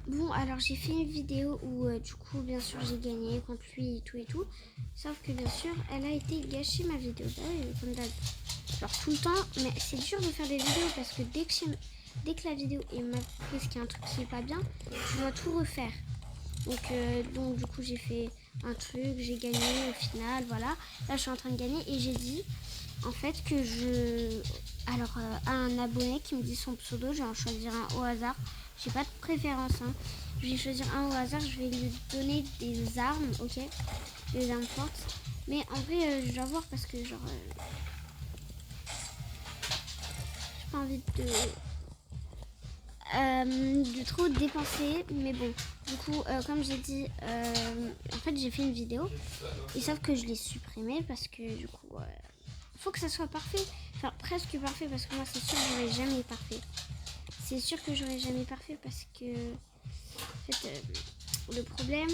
Bon, alors j'ai fait une vidéo où du coup, bien sûr, j'ai gagné contre lui et tout. Sauf que bien sûr, elle a été gâchée ma vidéo. Bah oui, comme d'hab. Genre tout le temps, mais c'est dur de faire des vidéos parce que dès que la vidéo est mal prise, qu'il y a un truc qui est pas bien, je dois tout refaire. Donc du coup, j'ai fait un truc, j'ai gagné au final, voilà. Là, je suis en train de gagner et j'ai dit en fait que alors à un abonné qui me dit son pseudo, je vais en choisir un au hasard. J'ai pas de préférence, hein. Je vais choisir un au hasard, je vais lui donner des armes, ok, des armes fortes. Mais en vrai, je dois voir parce que genre, j'ai pas envie de trop dépenser, mais bon, du coup, comme j'ai dit, en fait, j'ai fait une vidéo, et sauf que je l'ai supprimée parce que du coup, faut que ça soit parfait, enfin presque parfait, parce que moi, c'est sûr que j'aurai jamais parfait. C'est sûr que j'aurai jamais parfait parce que, en fait, le problème,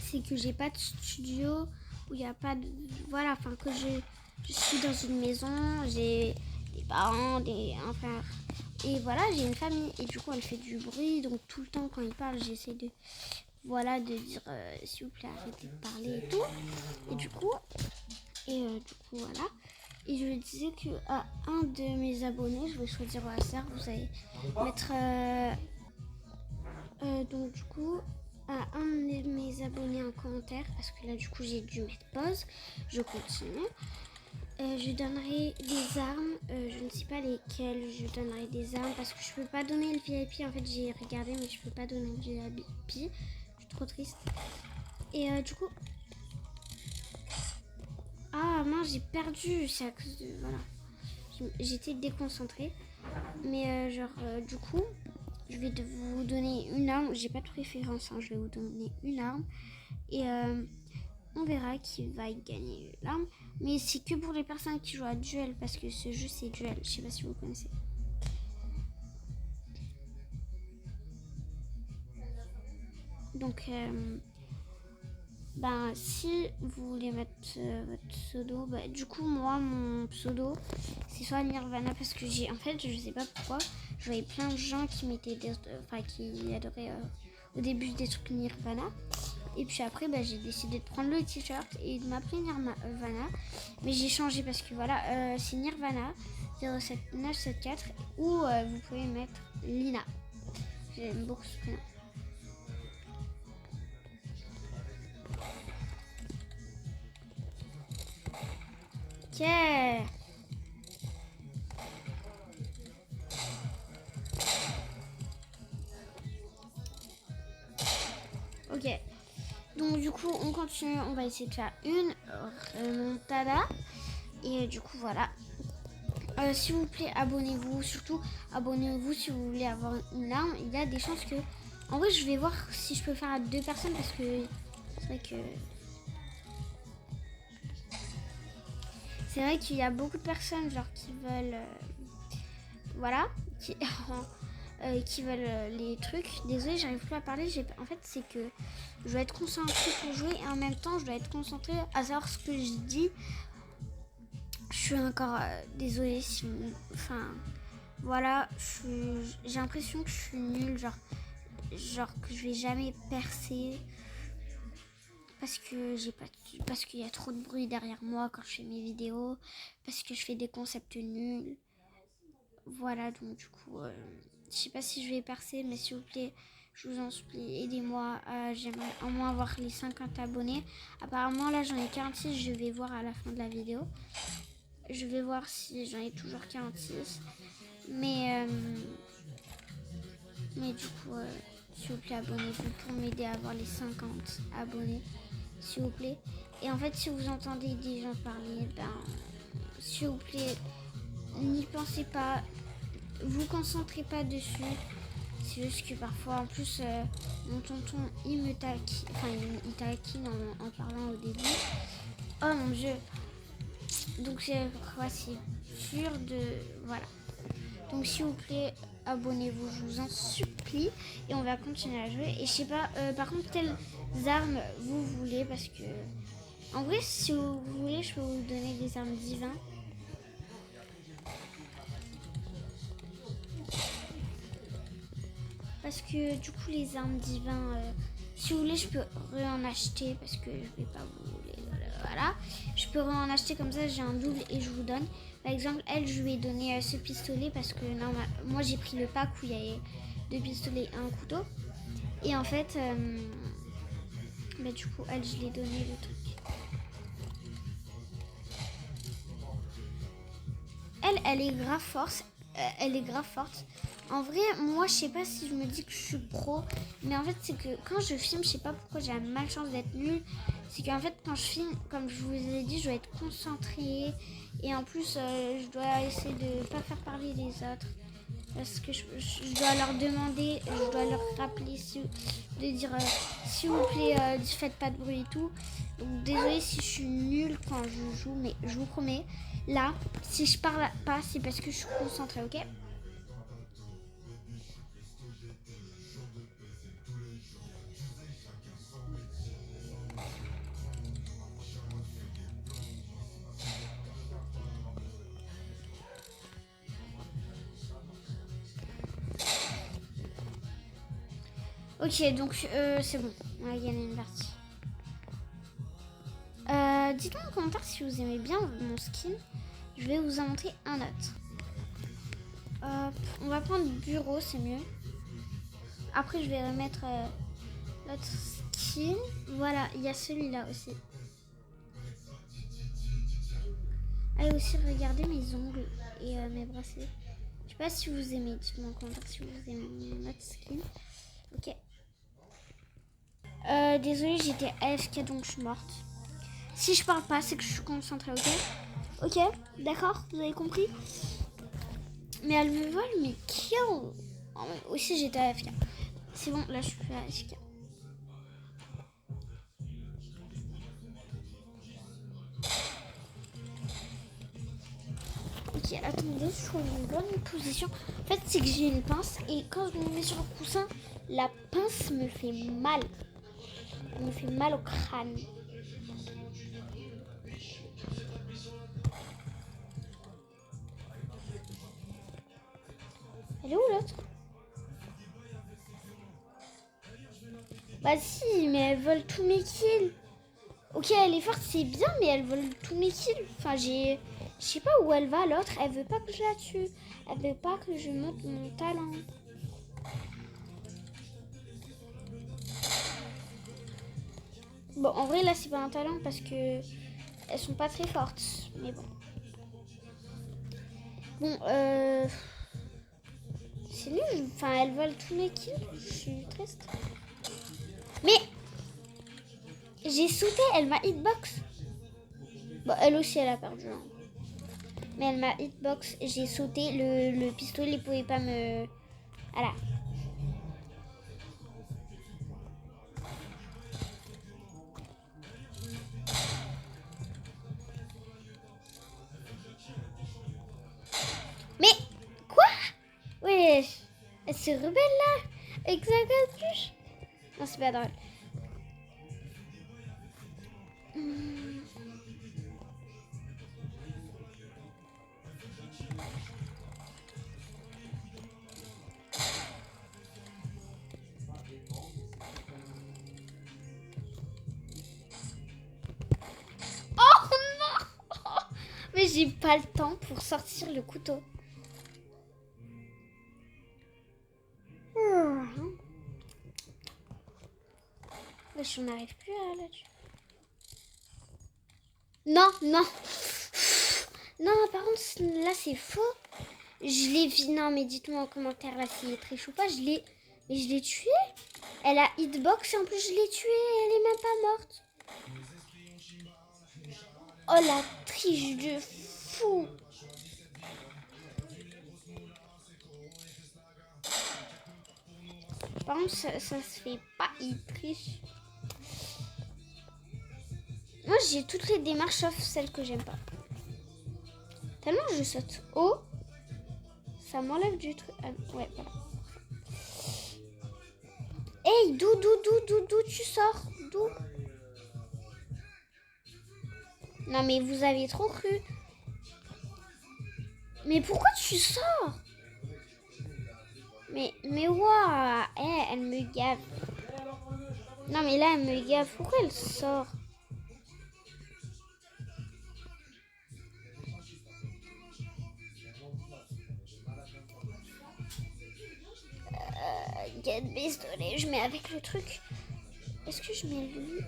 c'est que j'ai pas de studio où il n'y a pas de, voilà, enfin que je suis dans une maison, j'ai des parents, un frère. Et voilà, j'ai une famille et du coup elle fait du bruit, donc tout le temps quand il parle, j'essaie de, voilà, de dire s'il vous plaît arrêtez de parler et tout. Et du coup voilà. Et je lui disais que à un de mes abonnés, je vais choisir au hasard, vous allez mettre donc du coup à un de mes abonnés un commentaire parce que là du coup j'ai dû mettre pause. Je continue. Je donnerai des armes, je ne sais pas lesquelles je donnerai des armes parce que je peux pas donner le VIP. En fait, j'ai regardé, mais je peux pas donner le VIP. Je suis trop triste. Et du coup, ah mince, j'ai perdu. C'est à cause de, voilà, j'étais déconcentrée. Mais du coup, je vais vous donner une arme. J'ai pas de préférence, hein. Je vais vous donner une arme et on verra qui va gagner l'arme. Mais c'est que pour les personnes qui jouent à duel parce que ce jeu c'est duel. Je sais pas si vous connaissez. Donc, si vous voulez mettre votre pseudo, du coup, moi, mon pseudo, c'est soit Nirvana parce que en fait, je sais pas pourquoi, je voyais plein de gens qui mettaient qui adoraient au début des trucs Nirvana. Et puis après, j'ai décidé de prendre le t-shirt et de m'appeler Nirvana. Mais j'ai changé parce que voilà, c'est Nirvana 07974 ou vous pouvez mettre Lina. J'aime beaucoup ce prénom. Ok. Ok. Donc du coup, on continue. On va essayer de faire une remontada. Et du coup, voilà. S'il vous plaît, abonnez-vous. Surtout, abonnez-vous si vous voulez avoir une arme. Il y a des chances que... En vrai, je vais voir si je peux faire à 2 personnes parce que c'est vrai que... C'est vrai qu'il y a beaucoup de personnes genre qui veulent... voilà. Qui veulent les trucs. Désolée, j'arrive plus à parler. En fait, c'est que je dois être concentrée pour jouer et en même temps, je dois être concentrée à savoir ce que je dis. Je suis encore désolée si... Enfin, voilà, j'ai l'impression que je suis nulle, genre que je vais jamais percer parce qu'il y a trop de bruit derrière moi quand je fais mes vidéos, parce que je fais des concepts nuls. Voilà, donc du coup, je sais pas si je vais percer, mais s'il vous plaît, je vous en supplie, aidez-moi. J'aimerais au moins avoir les 50 abonnés. Apparemment, là, j'en ai 46, je vais voir à la fin de la vidéo. Je vais voir si j'en ai toujours 46. Mais du coup, s'il vous plaît, abonnez-vous pour m'aider à avoir les 50 abonnés, s'il vous plaît. Et en fait, si vous entendez des gens parler, s'il vous plaît, n'y pensez pas, vous concentrez pas dessus. C'est juste que parfois, en plus, mon tonton, il me taquine, il taquine en parlant au début. Oh mon dieu. Donc c'est sûr de... Voilà. Donc s'il vous plaît, abonnez-vous, je vous en supplie. Et on va continuer à jouer. Et je sais pas, par contre, quelles armes vous voulez. Parce que, en vrai, si vous voulez, je peux vous donner des armes divines. parce que du coup les armes divins, si vous voulez je peux en acheter parce que je vais pas vous les... Voilà, je peux en acheter comme ça, j'ai un double et je vous donne. Par exemple, elle, je lui ai donné ce pistolet parce que moi j'ai pris le pack où il y avait 2 pistolets et un couteau. Et en fait, du coup, elle, je lui ai donné le truc. Elle est grave forte. Elle est grave forte. En vrai, moi, je sais pas si je me dis que je suis pro, mais en fait, c'est que quand je filme, je sais pas pourquoi j'ai la malchance d'être nulle. C'est qu'en fait, quand je filme, comme je vous ai dit, je dois être concentrée. Et en plus, je dois essayer de pas faire parler les autres. Parce que je dois leur demander, je dois leur rappeler de dire s'il vous plaît, faites pas de bruit et tout. Donc désolée si je suis nulle quand je joue, mais je vous promets, là, si je parle pas, c'est parce que je suis concentrée, ok? Ok, donc c'est bon, on a gagné une partie. Dites-moi en commentaire si vous aimez bien mon skin. Je vais vous en montrer un autre. On va prendre bureau, c'est mieux. Après, je vais remettre l'autre skin. Voilà, il y a celui-là aussi. Allez aussi regarder mes ongles et mes bracelets. Je sais pas si vous aimez. Dites-moi en commentaire si vous aimez notre skin. Ok. Désolée, j'étais AFK donc je suis morte. Si je parle pas, c'est que je suis concentrée, ok? Ok, d'accord, vous avez compris? Mais elle me vole, mais kill. Oh, aussi j'étais AFK. C'est bon, là je suis plus AFK. Ok, attendez, je trouve une bonne position. En fait, c'est que j'ai une pince et quand je me mets sur le coussin, la pince me fait mal. Elle me fait mal au crâne. Elle est où l'autre? Bah si, mais elle vole tous mes kills. Ok, elle est forte, c'est bien, mais elle vole tous mes kills. Enfin, je sais pas où elle va, l'autre. Elle veut pas que je la tue. Elle veut pas que je monte mon talent. Bon, en vrai, là, c'est pas un talent parce que elles sont pas très fortes. Mais bon. Bon, c'est nul. Enfin, elle vole tous mes kills. Je suis triste. Mais j'ai sauté, elle m'a hitbox. Bon, elle aussi, elle a perdu. Hein. Mais elle m'a hitbox. J'ai sauté. Le pistolet ne pouvait pas me... Voilà. Mais quoi? Wesh. Elle se rebelle là. Avec sa capuche. Non, c'est pas drôle. Oh non. Mais j'ai pas le temps pour sortir le couteau. Wesh, on n'arrive plus à la tuer. Non, non. Non, par contre, là, c'est faux. Je l'ai vu. Non, mais dites-moi en commentaire, là, s'il est triche ou pas. Mais je l'ai tuée. Elle a hitbox et en plus, je l'ai tuée. Elle est même pas morte. Oh, la triche de fou. Par contre, ça se fait pas. Il triche. Moi, j'ai toutes les démarches sauf celles que j'aime pas. Tellement je saute haut, ça m'enlève du truc. Ouais, voilà. Hey, d'où tu sors? D'où? Non, mais vous avez trop cru. Mais pourquoi tu sors? Mais ouah, elle me gave. Non, mais là, elle me gave. Pourquoi elle sort? Get désolé, je mets avec le truc. Est-ce que je mets lui?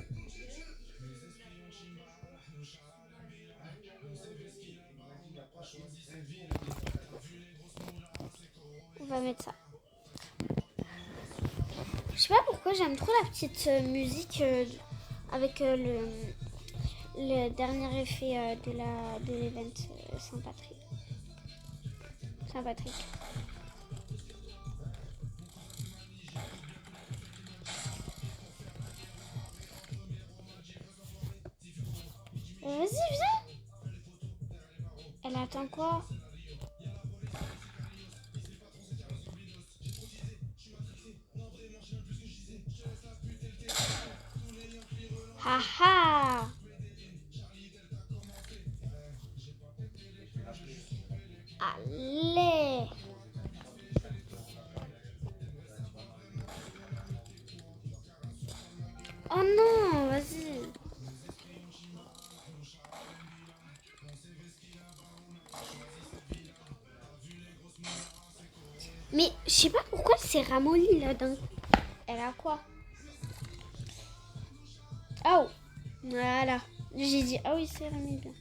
On va mettre ça. Je sais pas pourquoi j'aime trop la petite musique avec le dernier effet de l'event Saint-Patrick. Saint-Patrick. Vas-y, viens. Elle attend quoi? Haha. Allez. Oh non, vas-y. Mais je sais pas pourquoi elle s'est ramollie là d'un coup. Elle a quoi? Oh. Voilà. J'ai dit, ah oui, c'est remis bien.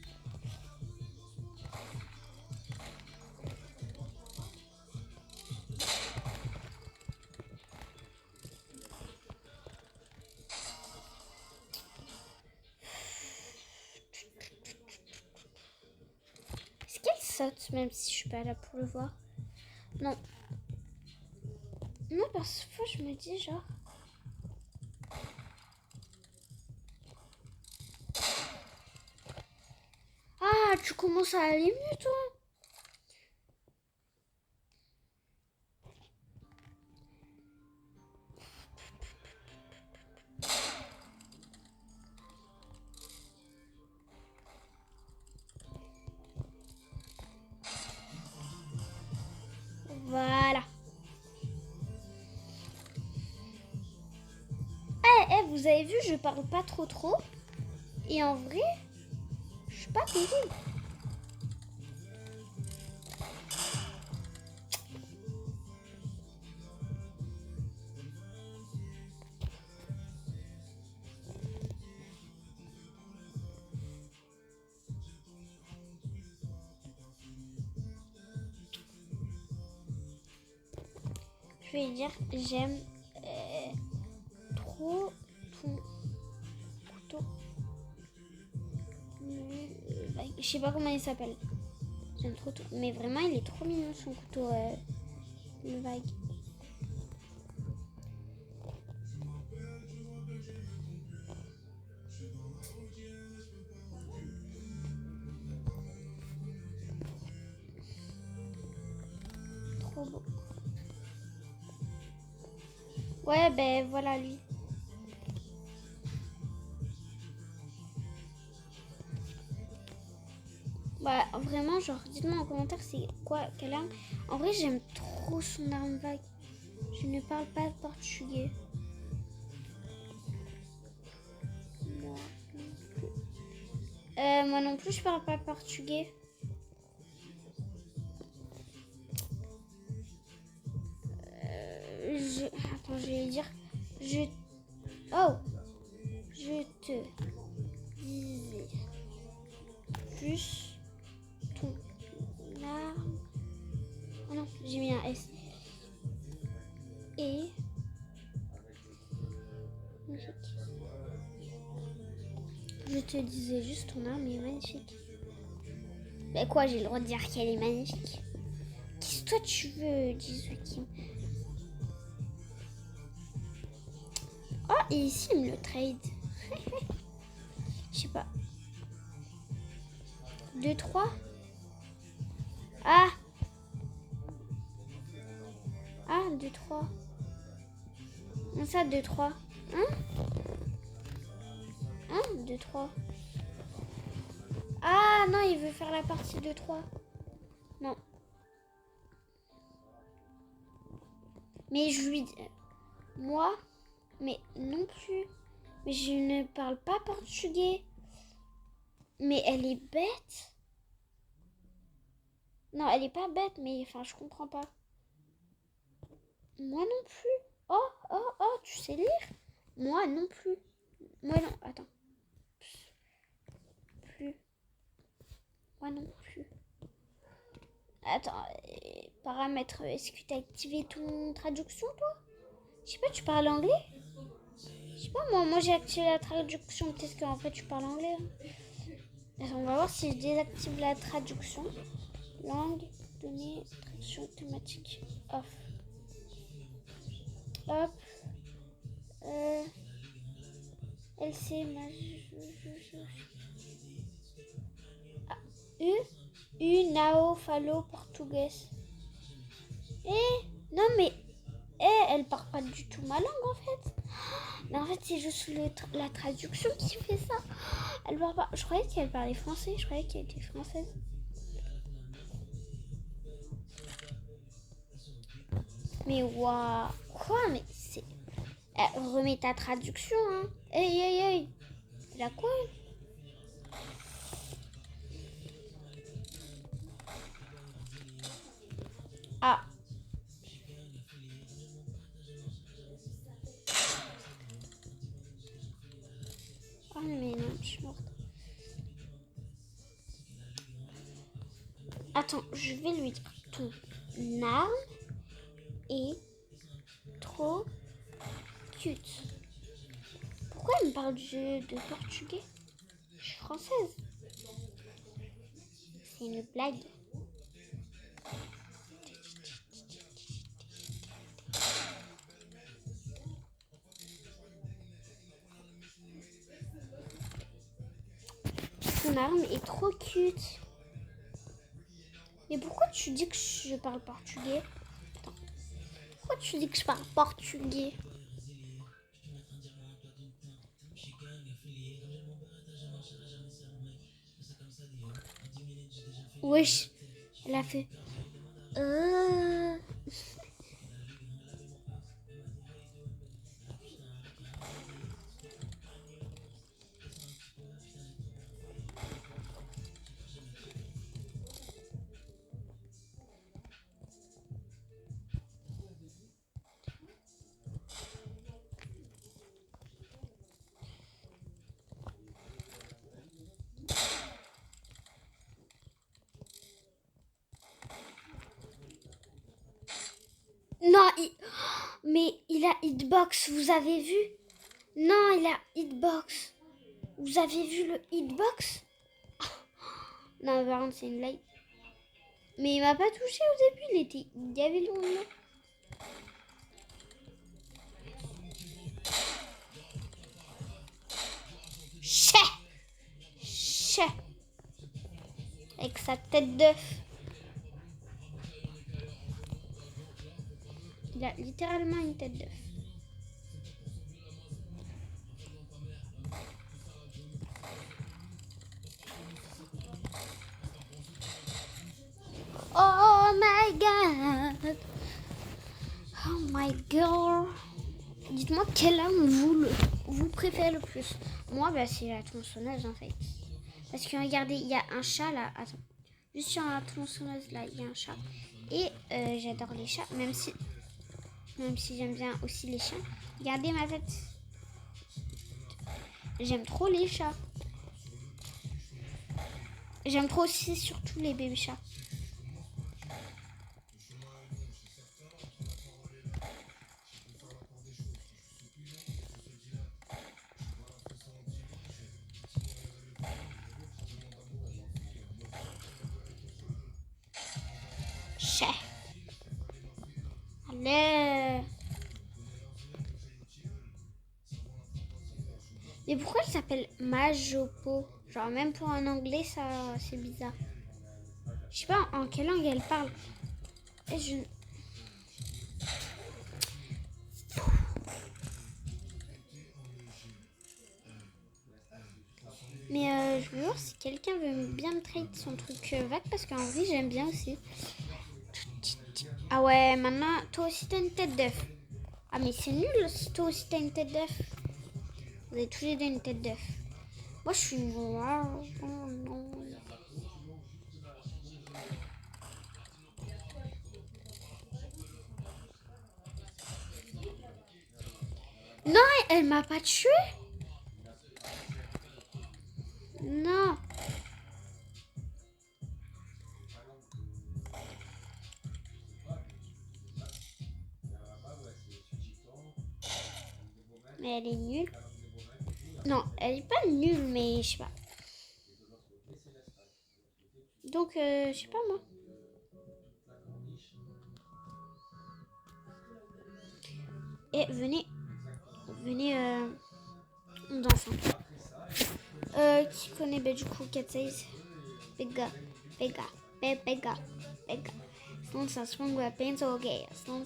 Est-ce qu'elle saute même si je suis pas là pour le voir? Non. Non, parce que je me dis genre... Ah, tu commences à aller mieux toi? Voilà. Vous avez vu, je parle pas trop. Et en vrai, je suis pas terrible. Je vais dire, j'aime trop ton couteau. Je sais pas comment il s'appelle. J'aime trop tout. Mais vraiment, il est trop mignon son couteau. Le vague. Trop beau. Ouais, ben voilà lui. Bah vraiment, genre dites-moi en commentaire c'est quoi, quelle arme. En vrai, j'aime trop son arme vague. Je ne parle pas portugais. Moi non plus, je parle pas portugais. Attends, je vais dire. Oh, je te disais juste ton arme. Oh non, j'ai mis un S. Et je te disais juste ton arme est magnifique. Bah quoi, j'ai le droit de dire qu'elle est magnifique. Qu'est-ce que toi tu veux, Jizuki? Oh, et ici il me le trade. Je sais pas. 2, 3. Ah 2, 3. Non, ça, 2, 3. 1, 2, 3. Ah non, il veut faire la partie 2, 3. Non. Mais je lui dis, moi, mais non plus. Mais je ne parle pas portugais. Mais elle est bête. Non, elle est pas bête, mais enfin, je comprends pas. Moi non plus. Oh, oh, oh, tu sais lire? Moi non plus. Moi non, attends. Plus. Moi non plus. Attends, paramètres, est-ce que t'as activé ton traduction, toi? Je sais pas, tu parles anglais? Je sais pas, moi j'ai activé la traduction. Peut-être qu'en fait tu parles anglais. Attends, on va voir si je désactive la traduction. Langue, données, traduction automatique. Off. Hop. LC, Nao, Falo, Portuguese. Non mais, elle parle pas du tout ma langue en fait. Mais en fait, c'est juste la traduction qui fait ça. Elle parle pas. Je croyais qu'elle parlait français. Je croyais qu'elle était française. Mais waouh. Quoi? Mais c'est... remets ta traduction, hein. Hey. Elle a quoi? Ah. Oh mais non, je suis morte. Attends, je vais lui dire ton arme est trop cute. Pourquoi elle me parle de portugais? Je suis française. C'est une blague. Ton arme est trop cute. Mais pourquoi tu dis que je parle portugais? Attends. Pourquoi tu dis que je parle portugais? Wesh, elle a fait... Non, mais il a hitbox, vous avez vu? Non, il a hitbox. Vous avez vu le hitbox? Non, par contre, c'est une blague. Mais il m'a pas touché au début, il y avait le nom. Chais. Avec sa tête d'œuf. Il a littéralement une tête d'œuf. Oh my god. Oh my god. Dites-moi quelle arme vous préférez le plus. Moi, bah, c'est la tronçonneuse en fait. Parce que regardez, il y a un chat là. Attends. Juste sur la tronçonneuse là, il y a un chat. Et j'adore les chats, même si j'aime bien aussi les chiens. Regardez ma tête. J'aime trop les chats. J'aime trop aussi surtout les bébés chats. Chat. Allez. Mais pourquoi elle s'appelle Majopo? Genre même pour un anglais, ça c'est bizarre. Je sais pas en quelle langue elle parle. Et Mais je veux voir si quelqu'un veut bien me trade son truc vague parce qu'en vrai j'aime bien aussi. Ah ouais, maintenant toi aussi t'as une tête d'œuf. Ah mais c'est nul si toi aussi t'as une tête d'œuf. Vous avez tous les deux une tête d'œuf. Moi je suis noire. Oh, non. Non, elle m'a pas tué. Non. Mais elle est nulle. Non, elle est pas nulle, mais je sais pas. Donc, je sais pas moi. Et venez, on danse. Qui connaît du coup Cat Size? Pega, pega, pega, pega. Stone strong weapons, okay. Stone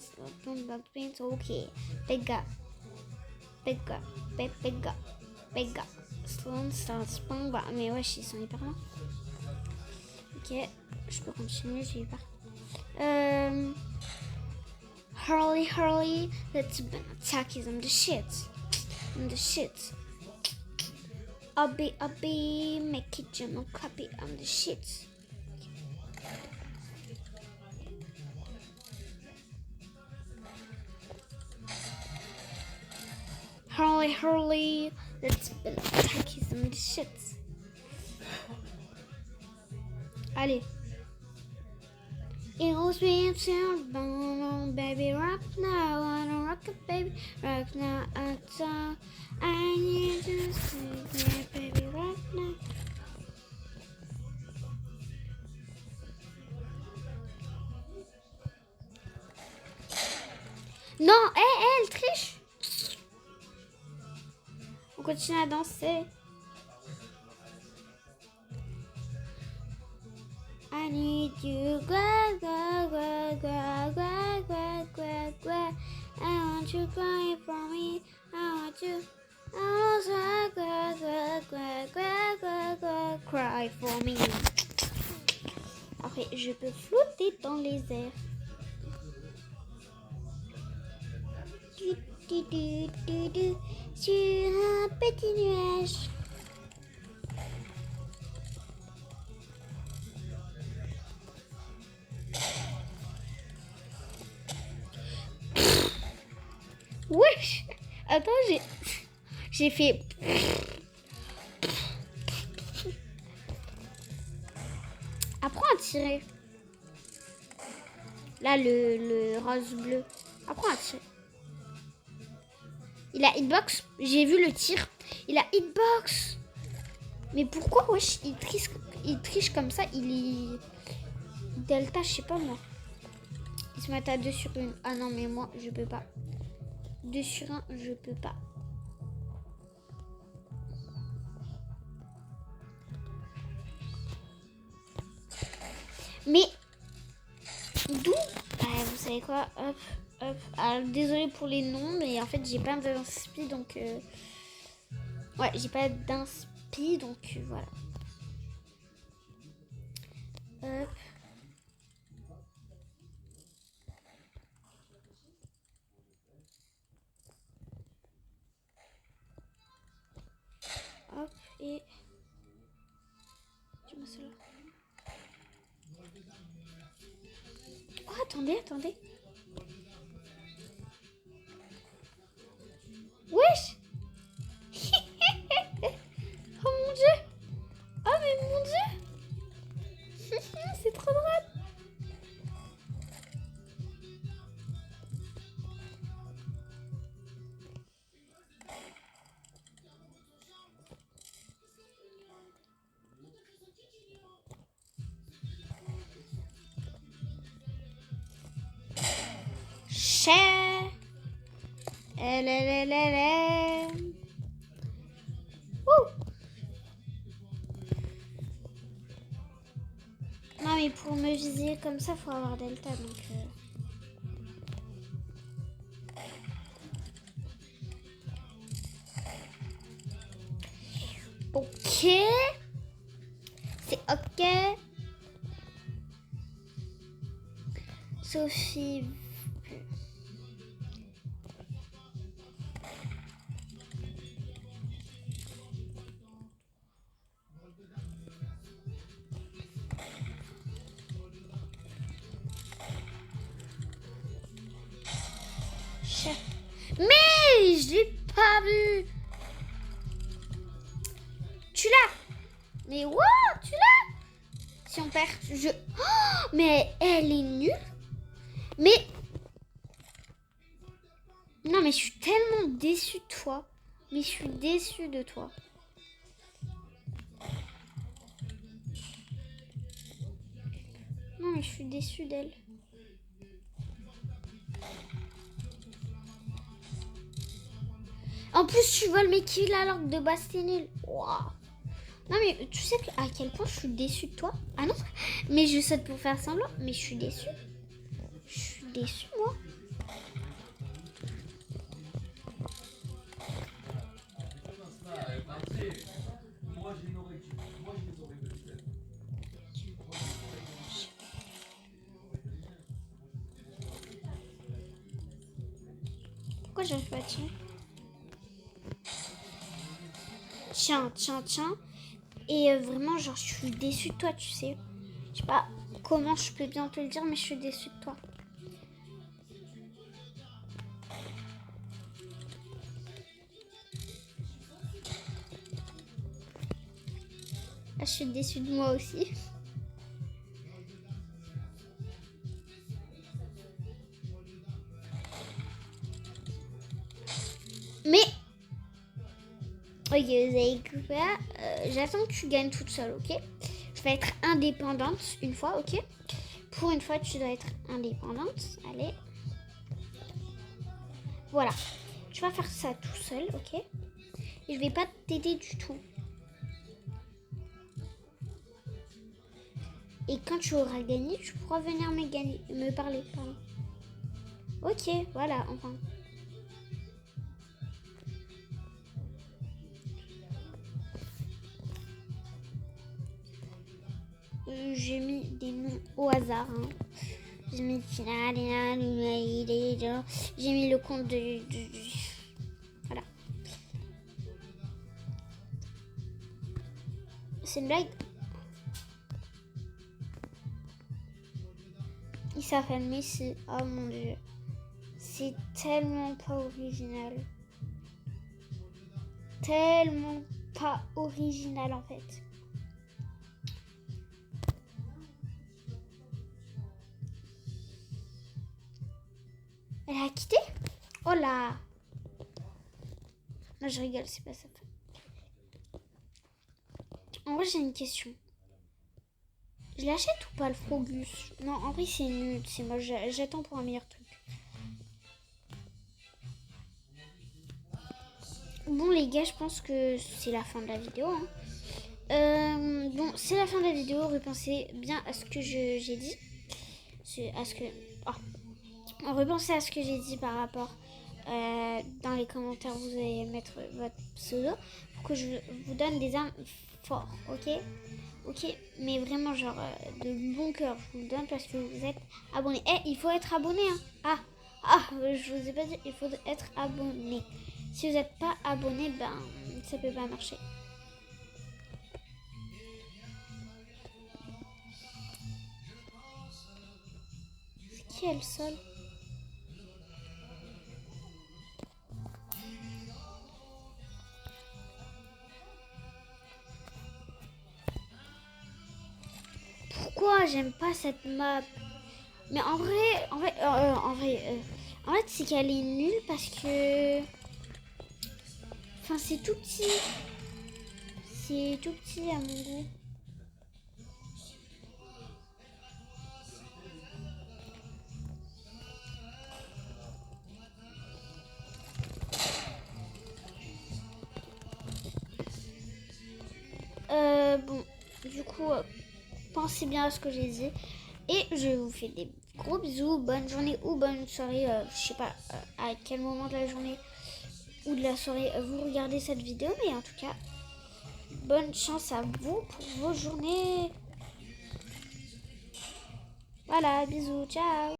weapons, okay. Pega, pega, pega, pega. Stone strong, mais wesh, ils sont hyper loin. Ok, je peux continuer, j'ai eu peur. Hurley, let's attack him on the shit. On the shit. I'll be, make it German copy on the shit. Hurley, let's attack him on the shit. Allez. It was being sound, baby, rock now, wanna rock it, baby, rock now, I need to see, baby, rock now. Non, elle triche. On continue à danser. I need you, I want you crying for me. I want you. Cry for me. Après, je peux flotter dans les airs. Sur un petit nuage. Wesh. Attends, j'ai fait... Apprends à tirer. Là, le rose bleu. Apprends à tirer. Il a hitbox. J'ai vu le tir. Il a hitbox. Mais pourquoi, wesh, il triche comme ça. Il est... Delta, je sais pas moi. Il se met à 2 sur 1. Ah non, mais moi, je peux pas. 2 sur 1, je peux pas. Mais d'où vous savez quoi? Hop, hop. Alors, désolé pour les noms, mais en fait, j'ai pas d'inspi, donc... Ouais, j'ai pas d'inspi, donc voilà. Hop. Hop, et... Je me suis là. Oh, attendez. Wesh. Oh mon dieu. Oh mais mon dieu. C'est trop drôle. Cher. Non mais pour me viser comme ça, faut avoir Delta, donc... Ok. C'est ok. Sophie. cher. Mais je l'ai pas vu. Tu l'as. Mais what? Tu l'as? Si on perd, je... Oh, mais elle est nulle. Mais... Non, mais je suis tellement déçue de toi. Mais je suis déçue de toi. Non, mais je suis déçue d'elle. En plus, tu voles mes kills alors que de base, t'es nul. Waouh. Non, mais tu sais à quel point je suis déçue de toi? Ah non, mais je saute pour faire semblant. Mais je suis déçue. Je suis déçue, moi. Pourquoi j'arrive pas à tirer? Tiens. Et vraiment, genre, je suis déçue de toi, tu sais. Je sais pas comment je peux bien te le dire, mais je suis déçue de toi. Ah, je suis déçue de moi aussi. Mais... Ok, vous avez quoi? J'attends que tu gagnes toute seule, ok? Je vais être indépendante une fois, ok? Pour une fois, tu dois être indépendante. Allez. Voilà. Tu vas faire ça tout seul, ok? Et je vais pas t'aider du tout. Et quand tu auras gagné, tu pourras venir me parler. Pardon. Ok, voilà, enfin. J'ai mis des noms au hasard. Hein. J'ai mis j'ai mis le compte de... Voilà. C'est une blague. Il s'appelle Messi. Oh mon dieu. C'est tellement pas original. Tellement pas original en fait. Elle a quitté? Oh là! Non, je rigole, c'est pas ça. En vrai, j'ai une question. Je l'achète ou pas le Frogus? Non, en vrai, c'est nul. C'est moi, j'attends pour un meilleur truc. Bon, les gars, je pense que c'est la fin de la vidéo. Hein. Bon, c'est la fin de la vidéo. Repensez bien à ce que j'ai dit. Repensez à ce que j'ai dit par rapport. Dans les commentaires, vous allez mettre votre pseudo pour que je vous donne des armes fortes, ok, mais vraiment genre de bon cœur, je vous le donne parce que vous êtes abonné. Il faut être abonné, hein. Je vous ai pas dit, il faut être abonné. Si vous n'êtes pas abonné, ben ça peut pas marcher. C'est qui elle seule? Pourquoi j'aime pas cette map? Mais en fait, c'est qu'elle est nulle parce que... Enfin, c'est tout petit. C'est tout petit à mon goût. Bon, du coup, pensez bien à ce que j'ai dit. Et je vous fais des gros bisous. Bonne journée ou bonne soirée. Je sais pas à quel moment de la journée ou de la soirée vous regardez cette vidéo. Mais en tout cas, bonne chance à vous pour vos journées. Voilà, bisous, ciao.